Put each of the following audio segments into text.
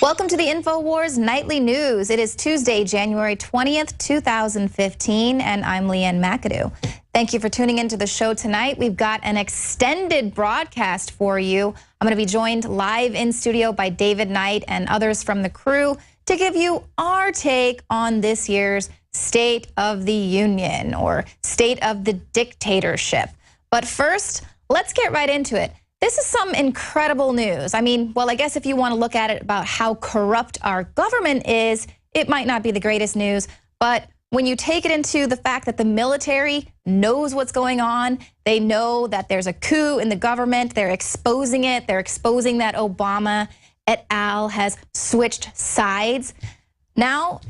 Welcome to the INFOWARS Nightly News. It is Tuesday, January 20th, 2015, and I'm Leanne McAdoo. Thank you for tuning into the show tonight. We've got an extended broadcast for you. I'm going to be joined live in studio by David Knight and others from the crew to give you our take on this year's State of the Union, or State of the Dictatorship. But first, let's get right into it. This is some incredible news. I mean, well, I guess if you want to look at it about how corrupt our government is, it might not be the greatest news. But when you take it into the fact that the military knows what's going on, they know that there's a coup in the government, they're exposing it, they're exposing that Obama et al. Has switched sides. Now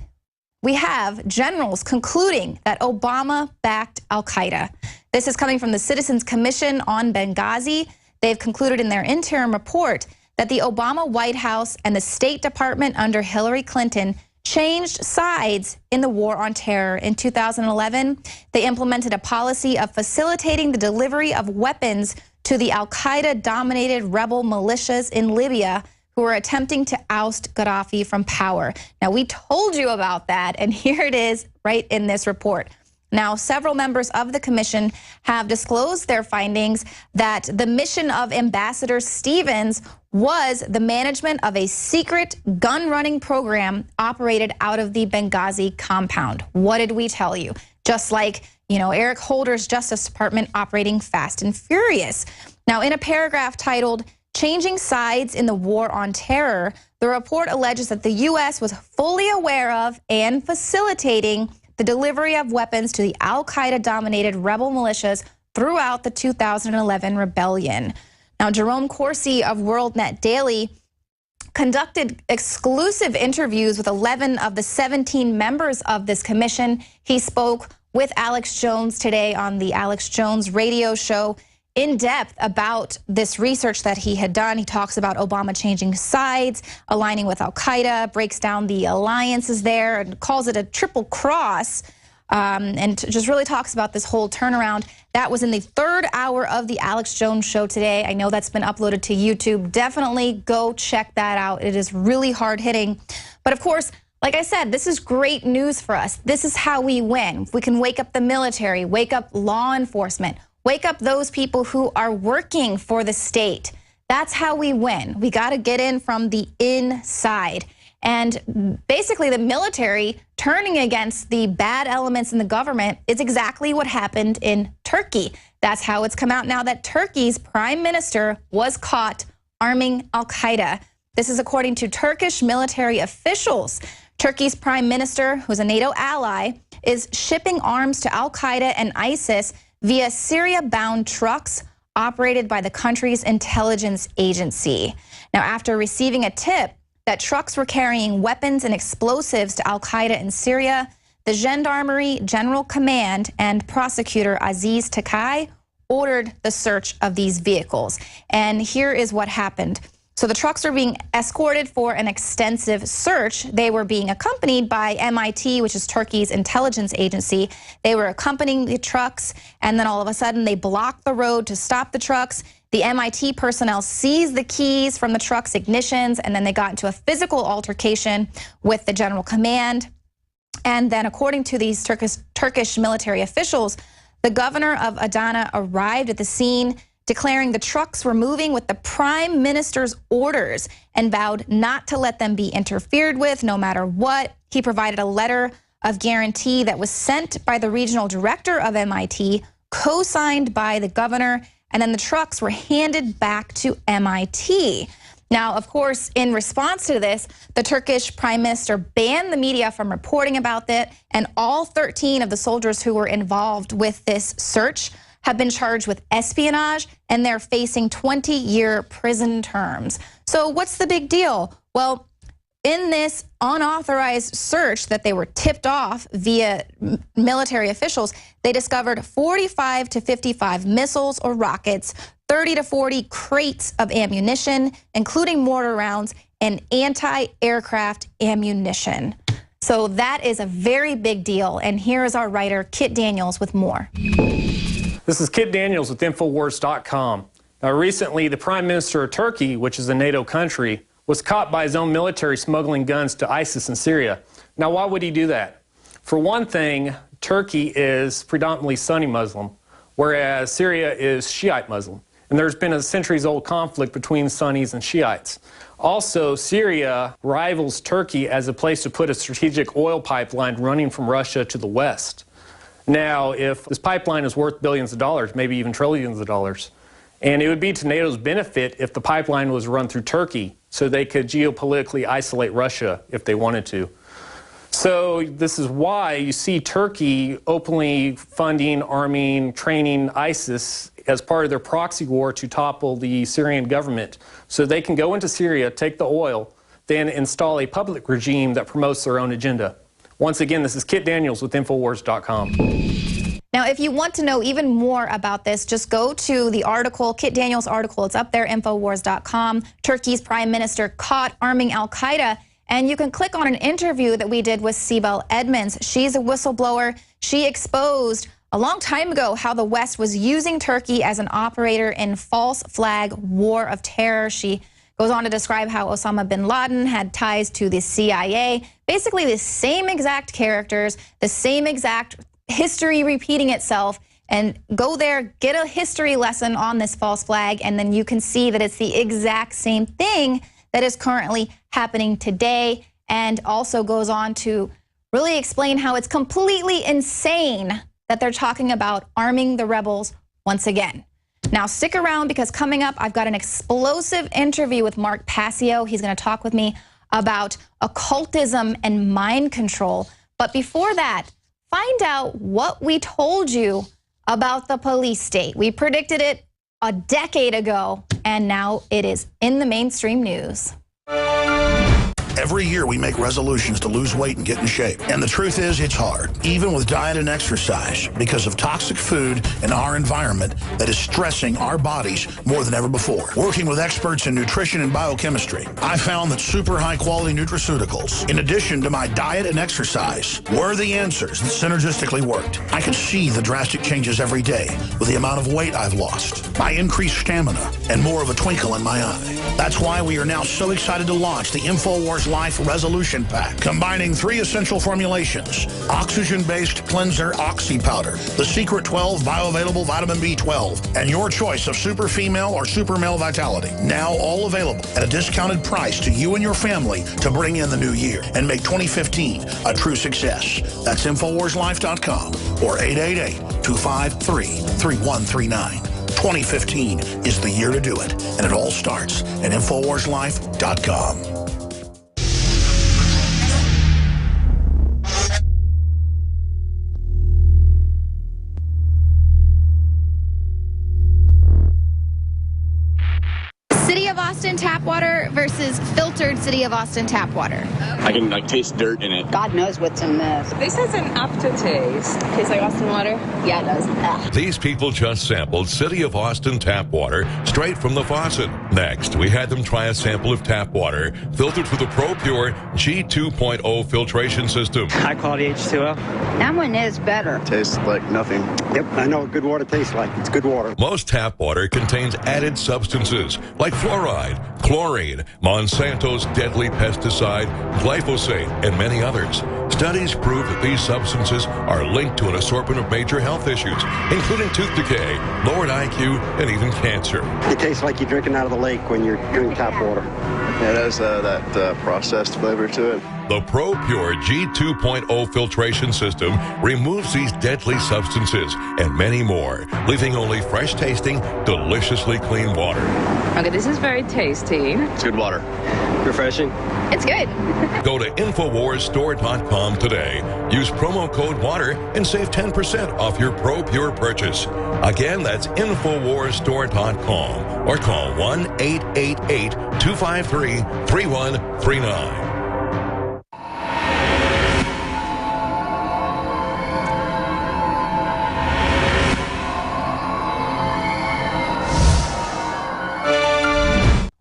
we have generals concluding that Obama backed al-Qaeda. This is coming from the Citizens Commission on Benghazi. They've concluded in their interim report that the Obama White House and the State Department under Hillary Clinton changed sides in the war on terror. In 2011, they implemented a policy of facilitating the delivery of weapons to the al-Qaeda-dominated rebel militias in Libya who were attempting to oust Gaddafi from power. Now, we told you about that, and here it is right in this report. Now, several members of the commission have disclosed their findings that the mission of Ambassador Stevens was the management of a secret gun-running program operated out of the Benghazi compound. What did we tell you? Just like, Eric Holder's Justice Department operating fast and furious. Now, in a paragraph titled, "Changing Sides in the War on Terror," the report alleges that the U.S. was fully aware of and facilitating the delivery of weapons to the al-Qaeda-dominated rebel militias throughout the 2011 rebellion. Now, Jerome Corsi of WorldNet Daily conducted exclusive interviews with 11 of the 17 members of this commission. He spoke with Alex Jones today on the Alex Jones radio show in depth about this research that he had done. He talks about Obama changing sides, aligning with al-Qaeda, breaks down the alliances there, and calls it a triple cross, and just really talks about this whole turnaround. That was in the third hour of the Alex Jones show today. I know that's been uploaded to YouTube. Definitely go check that out. It is really hard hitting. But of course, like I said, this is great news for us. This is how we win. We can wake up the military, wake up law enforcement, wake up those people who are working for the state. That's how we win. We got to get in from the inside. And basically the military turning against the bad elements in the government is exactly what happened in Turkey. That's how it's come out now that Turkey's prime minister was caught arming al-Qaeda. This is according to Turkish military officials. Turkey's prime minister, who's a NATO ally, is shipping arms to al-Qaeda and ISIS via Syria-bound trucks operated by the country's intelligence agency. Now, after receiving a tip that trucks were carrying weapons and explosives to al-Qaeda in Syria, the Gendarmerie General Command and prosecutor Aziz Takai ordered the search of these vehicles. And here is what happened. So the trucks are being escorted for an extensive search. They were being accompanied by MIT, which is Turkey's intelligence agency. They were accompanying the trucks, and then all of a sudden they blocked the road to stop the trucks. The MIT personnel seized the keys from the truck's ignitions, and then they got into a physical altercation with the general command. And then according to these Turkish military officials, the governor of Adana arrived at the scene, declaring the trucks were moving with the prime minister's orders and vowed not to let them be interfered with no matter what. He provided a letter of guarantee that was sent by the regional director of MIT, co-signed by the governor, and then the trucks were handed back to MIT. Now, of course, in response to this, the Turkish prime minister banned the media from reporting about it, and all 13 of the soldiers who were involved with this search have been charged with espionage, and they're facing 20-year prison terms. So what's the big deal? Well, in this unauthorized search that they were tipped off via military officials, they discovered 45 to 55 missiles or rockets, 30 to 40 crates of ammunition, including mortar rounds and anti-aircraft ammunition. So that is a very big deal. And here is our writer, Kit Daniels, with more. This is Kit Daniels with INFOWARS.com. Recently, the Prime Minister of Turkey, which is a NATO country, was caught by his own military smuggling guns to ISIS in Syria. Now, why would he do that? For one thing, Turkey is predominantly Sunni Muslim, whereas Syria is Shiite Muslim. And there's been a centuries-old conflict between Sunnis and Shiites. Also, Syria rivals Turkey as a place to put a strategic oil pipeline running from Russia to the west. Now, if this pipeline is worth billions of dollars, maybe even trillions of dollars, and it would be to NATO's benefit if the pipeline was run through Turkey so they could geopolitically isolate Russia if they wanted to. So this is why you see Turkey openly funding, arming, training ISIS as part of their proxy war to topple the Syrian government. So they can go into Syria, take the oil, then install a public regime that promotes their own agenda. Once again, this is Kit Daniels with INFOWARS.com. Now, if you want to know even more about this, just go to the article, Kit Daniels' article. It's up there, INFOWARS.com. Turkey's prime minister caught arming al-Qaeda. And you can click on an interview that we did with Sibel Edmonds. She's a whistleblower. She exposed a long time ago how the West was using Turkey as an operator in false flag war of terror. She goes on to describe how Osama bin Laden had ties to the CIA. Basically the same exact characters, the same exact history repeating itself. And go there, get a history lesson on this false flag, and then you can see that it's the exact same thing that is currently happening today, and also goes on to really explain how it's completely insane that they're talking about arming the rebels once again. Now stick around, because coming up I've got an explosive interview with Mark Passio. He's going to talk with me about occultism and mind control. But before that, find out what we told you about the police state. We predicted it a decade ago, and now it is in the mainstream news. Every year we make resolutions to lose weight and get in shape. And the truth is, it's hard, even with diet and exercise, because of toxic food in our environment that is stressing our bodies more than ever before. Working with experts in nutrition and biochemistry, I found that super high-quality nutraceuticals, in addition to my diet and exercise, were the answers that synergistically worked. I could see the drastic changes every day with the amount of weight I've lost, my increased stamina, and more of a twinkle in my eye. That's why we are now so excited to launch the INFOWARS Life Resolution Pack, combining 3 essential formulations: oxygen-based cleanser Oxy Powder, the Secret 12 bioavailable vitamin B12, and your choice of super female or super male vitality. Now all available at a discounted price to you and your family to bring in the new year and make 2015 a true success. That's InfoWarsLife.com or 888-253-3139. 2015 is the year to do it, and it all starts at InfoWarsLife.com. City of Austin tap water versus filtered City of Austin tap water. I can taste dirt in it. God knows what's in this. This has an aftertaste. Tastes like Austin water? Yeah, it does. Ugh. These people just sampled City of Austin tap water straight from the faucet. Next, we had them try a sample of tap water filtered through the ProPure G2.0 filtration system. High quality H2O. That one is better. Tastes like nothing. Yep, I know what good water tastes like. It's good water. Most tap water contains added substances like fluoride, chlorine, Monsanto's deadly pesticide, glyphosate, and many others. Studies prove that these substances are linked to an assortment of major health issues, including tooth decay, lowered IQ, and even cancer. It tastes like you're drinking out of the lake when you're drinking tap water. Yeah, it has that processed flavor to it. The ProPure G2.0 filtration system removes these deadly substances and many more, leaving only fresh-tasting, deliciously clean water. Okay, this is very tasty. It's good water. Refreshing. It's good. Go to InfoWarsStore.com today. Use promo code WATER and save 10% off your ProPure purchase. Again, that's InfoWarsStore.com or call 1-888-253-3139.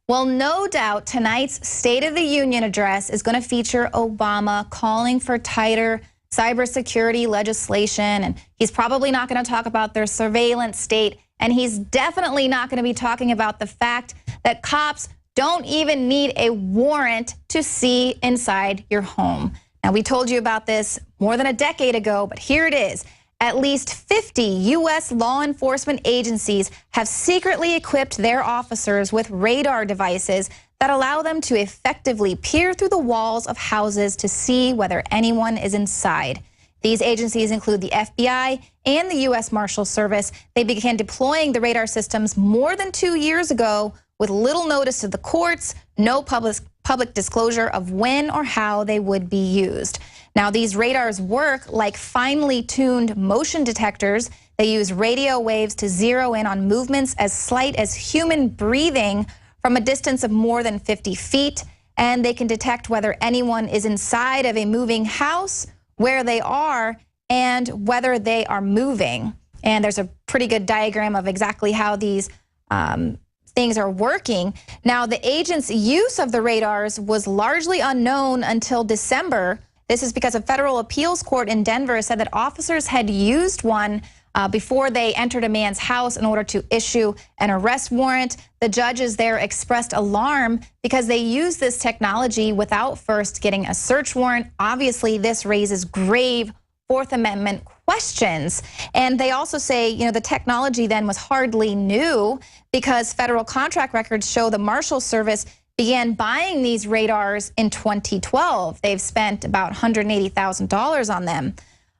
Well, no doubt tonight's State of the Union address is going to feature Obama calling for tighter cybersecurity legislation, and he's probably not going to talk about their surveillance state, and he's definitely not going to be talking about the fact that cops don't even need a warrant to see inside your home. Now, we told you about this more than a decade ago, but here it is. At least 50 U.S. law enforcement agencies have secretly equipped their officers with radar devices that allow them to effectively peer through the walls of houses to see whether anyone is inside. These agencies include the FBI and the U.S. Marshal Service. They began deploying the radar systems more than 2 years ago with little notice to the courts, no public disclosure of when or how they would be used. Now, these radars work like finely tuned motion detectors. They use radio waves to zero in on movements as slight as human breathing from a distance of more than 50 feet. And they can detect whether anyone is inside of a moving house, where they are, and whether they are moving. And there's a pretty good diagram of exactly how these things are working. Now, the agents' use of the radars was largely unknown until December. This is because a federal appeals court in Denver said that officers had used one before they entered a man's house in order to issue an arrest warrant. The judges there expressed alarm because they used this technology without first getting a search warrant. Obviously, this raises grave Fourth Amendment questions. And they also say, you know, the technology then was hardly new because federal contract records show the Marshal Service began buying these radars in 2012. They've spent about $180,000 on them.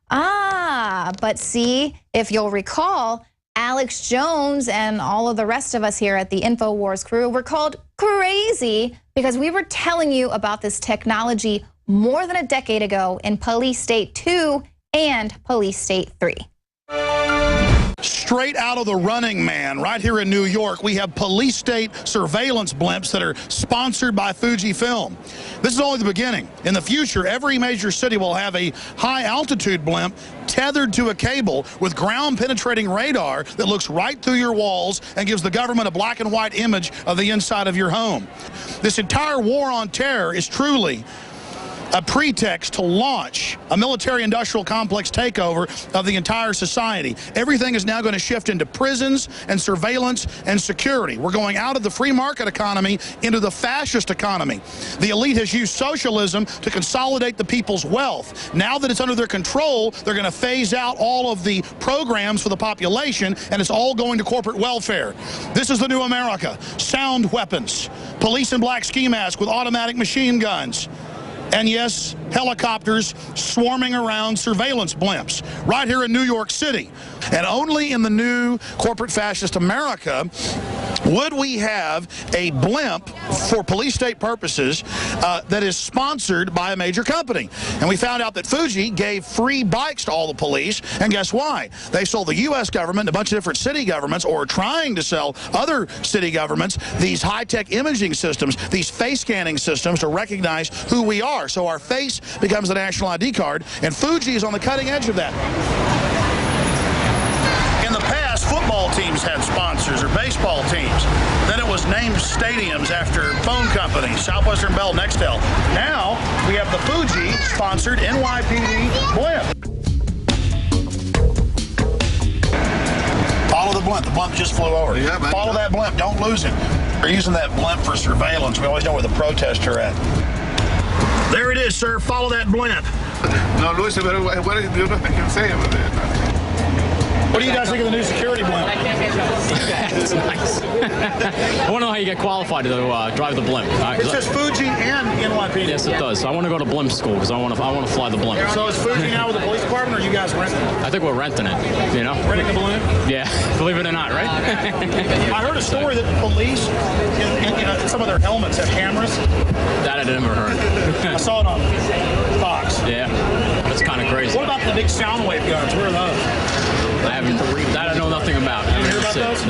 But see, if you'll recall, Alex Jones and all of the rest of us here at the INFOWARS crew were called crazy because we were telling you about this technology more than a decade ago in Police State 2 and Police State 3. Straight out of The Running Man, right here in New York, we have police state surveillance blimps that are sponsored by Fujifilm. This is only the beginning. In the future, every major city will have a high-altitude blimp tethered to a cable with ground-penetrating radar that looks right through your walls and gives the government a black and white image of the inside of your home. This entire war on terror is truly a pretext to launch a military-industrial complex takeover of the entire society. Everything is now going to shift into prisons and surveillance and security. We're going out of the free market economy into the fascist economy. The elite has used socialism to consolidate the people's wealth. Now that it's under their control, they're going to phase out all of the programs for the population, and it's all going to corporate welfare. This is the new America. Sound weapons, police in black ski masks with automatic machine guns, and yes, helicopters swarming around surveillance blimps right here in New York City. And only in the new corporate fascist America would we have a blimp for police state purposes that is sponsored by a major company. And we found out that Fuji gave free bikes to all the police, and guess why? They sold the U.S. government and a bunch of different city governments, or trying to sell other city governments, these high-tech imaging systems, these face scanning systems to recognize who we are. So our face becomes the national ID card, and Fuji is on the cutting edge of that. In the past, football teams had sponsors, or baseball teams. Then it was named stadiums after phone companies, Southwestern Bell, Nextel. Now we have the Fuji-sponsored NYPD blimp. Follow the blimp. The blimp just flew over. Yeah, follow that blimp. Don't lose it. We're using that blimp for surveillance. We always know where the protests are at. There it is, sir. Follow that blimp. No, Luis, what do you can say about it? What do you guys think of the new security blimp? It's nice. I want to know how you get qualified to drive the blimp. It says Fuji and NYPD. Yes, it does. So I want to go to blimp school because I want to fly the blimp. So is Fuji now with the police department, or are you guys renting it? I think we're renting it. You know, renting the balloon. Yeah, believe it or not, right? I heard a story that the police, in some of their helmets, have cameras. That I never heard. I saw it on Fox. Yeah, that's kind of crazy. What about the big sound wave guns? Where are those? I haven't. That I know nothing about. You hear about those?